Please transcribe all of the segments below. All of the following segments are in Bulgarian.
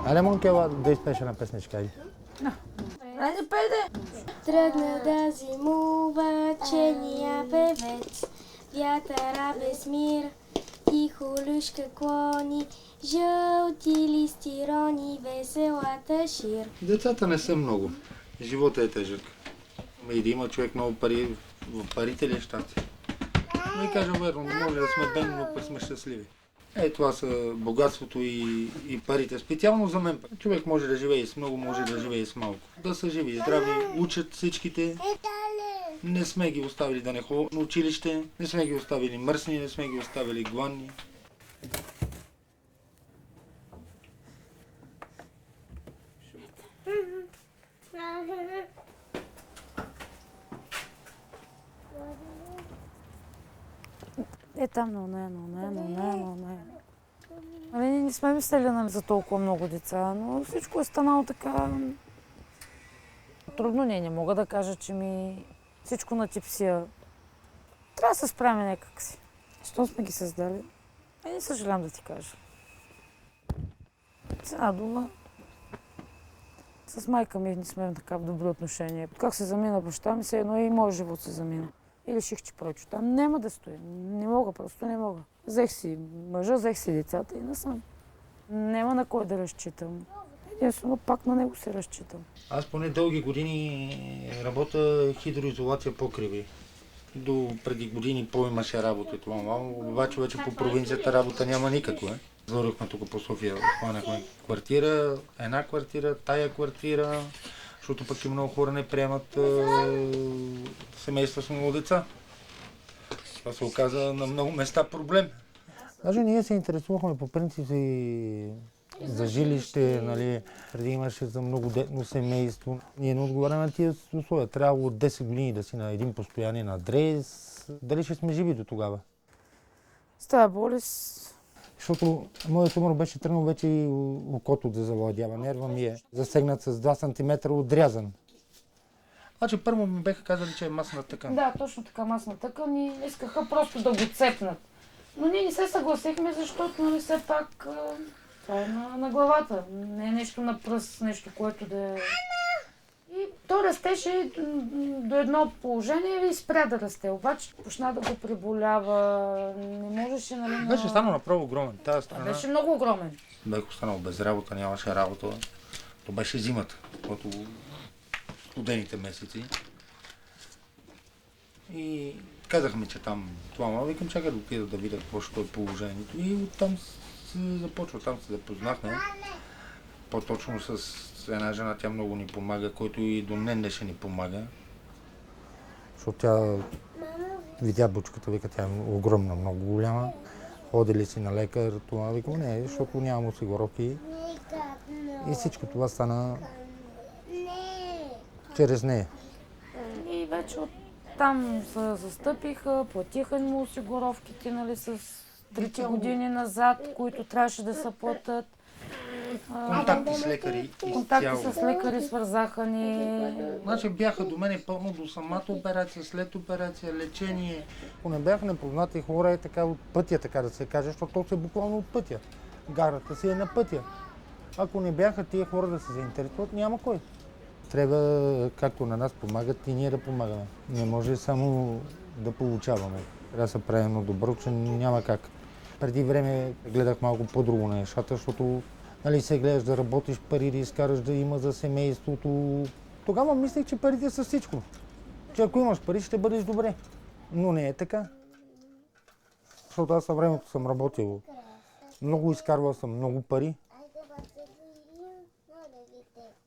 Аре, Монкела, да изпееш една песничка, айде. Айде, пейде! Тръгна да зимува черния певец, вятъра без мир, тихо люшка клони, жълти листи рони, веселата шир. Децата не са много. Живота е тежък. И да има човек много пари, в парите ли е щастие? Не кажа верно, не може да сме бедни, но пък сме щастливи. Това са богатството и парите. Специално за мен. Човек може да живее с много, може да живее с малко. Да са живи и здрави, учат всичките. Не сме ги оставили да не ходят на училище, не сме ги оставили мръсни, не сме ги оставили гладни. Там на нея. Ние не сме мислили за толкова много деца, но всичко е станало така. Трудно не мога да кажа, че ми всичко на типсия. Трябва да се справим някак си. Що сме ги създали? Не съжалявам да ти кажа. С една дума, с майка ми не сме в така добри отношения. Как се замина баща ми, все едно и моят живот се замина. Или шихче прочо. Там няма да стоя. Не мога, просто не мога. Взех си мъжа, взех си децата и насам. Няма на кой да разчитам. Единствено пак на него се разчитам. Аз поне дълги години работя хидроизолация покриви. До преди години по-имаше работа и това. Обаче вече по провинцията работа няма никаква. Зорихме тук по София, хванахме квартира, една квартира, тая квартира, защото пък и много хора не приемат семейства с много деца. Това се оказа на много места проблем. Даже ние се интересувахме по принцип за жилище, нали, преди имаше за многодетно семейство. Ние не отговаряме на тия условия. Трябвало от 10 години да си на един постоянен адрес. Дали ще сме живи до тогава? С тази болест... Защото моят умор беше тръгнал вече и окото да завладява. Нерва ми е засегнат с 2 см отрязан. Значи първо ми беха казали, че е масна тъкан. Да, точно така, масна тъкан и искаха просто да го цепнат. Но ние не се съгласихме, защото нали все пак това е на главата. Не е нещо на пръст, нещо, което да е... И то растеше до едно положение и спря да расте. Обаче почна да го приболява, не можеше, нали... Беше станал направо огромен. Тази страна... Беше много огромен. Бех останал без работа, нямаше работа. То беше зимата, когато студените месеци. И казахме, че там това, викам, чакай да отида да видя какво ще е положението. И оттам се започва, там се запознахме. По-точно с една жена, тя много ни помага, който и до ден ще ни помага. Защото тя видя бучката, вика, тя е огромна, много голяма. Ходили си на лекар, това викам, не, защото нямам осигуровки. И всичко това стана чрез нея. И вече там се застъпиха, платиха му осигуровките, нали, с 3 години назад, които трябваше да се платят. Контакти с лекари Контакти с лекари свързаха ни. Значи бяха до мене пълно до самата операция, след операция, лечение. Ако не бяха непознати хора, е така от пътя, така да се каже, защото то се е буквално от пътя. Гарата си е на пътя. Ако не бяха тия хора да се заинтересуват, няма кой. Трябва, както на нас помагат, и ние да помагаме. Не може само да получаваме. Трябва да се прави едно добро, че няма как. Преди време гледах малко по-друго на нещата, защото нали, се гледаш да работиш пари, да изкараш да има за семейството. Тогава мислех, че парите са всичко. Че ако имаш пари, ще бъдеш добре. Но не е така. Защото аз на времето съм работил. Много изкарвал съм много пари.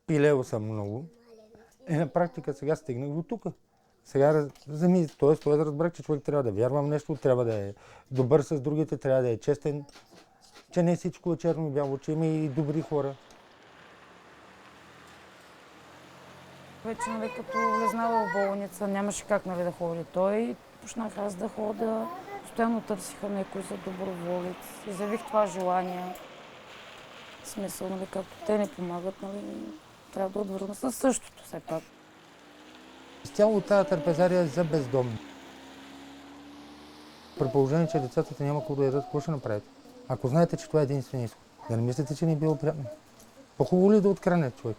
Пилел съм много. На практика сега стигнах до тук. Сега т.е. разбрах, че човек трябва да вярва в нещо, трябва да е добър с другите, трябва да е честен. Че не всичко е черно и бяло, че има и добри хора. Вече, нали, като влезнава в болница, нямаше как, нали, да ходи той. Почнах аз да хода. Постоянно търсиха някой за доброволец. Изявих това желание. В смисъл, нали, както те не помагат, нали, трябва да отвърна със същото все пак. Цяло тази търпезария за бездомни. При положение, че децата няма какво да ядат, какво ще направите? Ако знаете, че това е единствен изход, да не мислите, че не е било приятно. По-хубаво ли да открадне човек?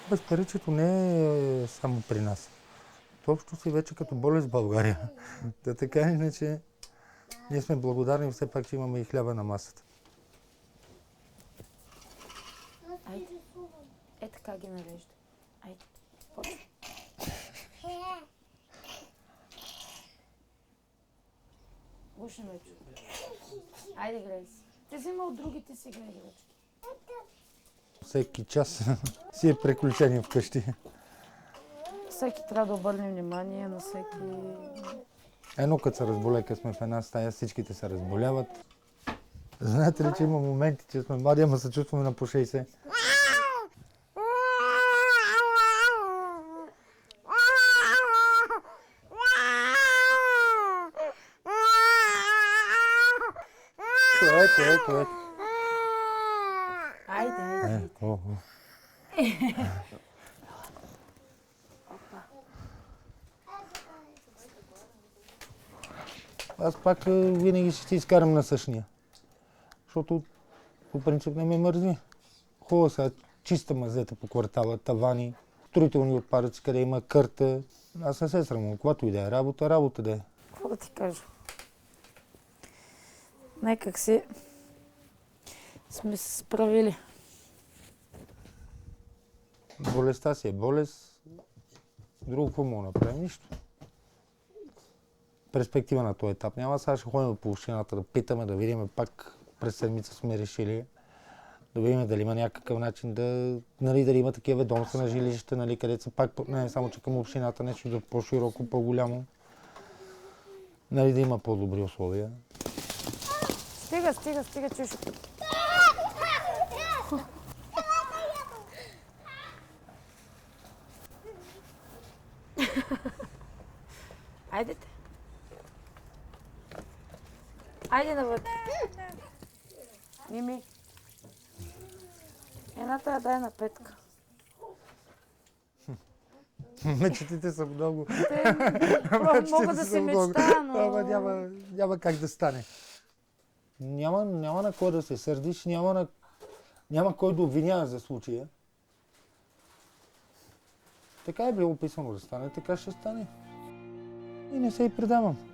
Безпаричието не е само при нас. То общо си вече като болест в България. Да така или иначе, ние сме благодарни все пак, че имаме и хляба на масата. Айде. Е така ги нарежда. Айде. Гушен вече. Айде, Грейс. Те взима от другите си играчки. Всеки час си е приключение вкъщи. Всеки трябва да обърне внимание на всеки... Едно като се разболее, като сме в една стая, всичките се разболяват. Знаете ли, че има моменти, че сме млади, ама се чувстваме на по 60? Ето. Айде. Аз пак винаги ще си изкарам на същия. Защото по принцип не ме мързи. Хубаво сега, чиста мазета по квартала, тавани, строителни отпадъци, къде има кърта. Аз не се срамувам. Когато и да е работа да е. Какво да ти кажа? Някак си сме се справили. Болестта си е болест. Друго какво мога да направим? Нищо. Перспектива на този етап няма. Сега ще ходим по общината да питаме, да видим пак през седмица сме решили. Да видим дали има някакъв начин дали има такива ведомства на жилища, нали, където са пак, не само че към общината, нещо да по-широко, по-голямо. Нали, да има по-добри условия. Стига, чушо. Айде те. Айде навътре. Мими. Едната я дай на Петка. Мечтите са много. Мога да се мечта, но... Ама няма как да стане. Няма на кой да се сърдиш, няма кой да обвинява за случая. Така е било описано да стане, така ще стане. И не се и предавам.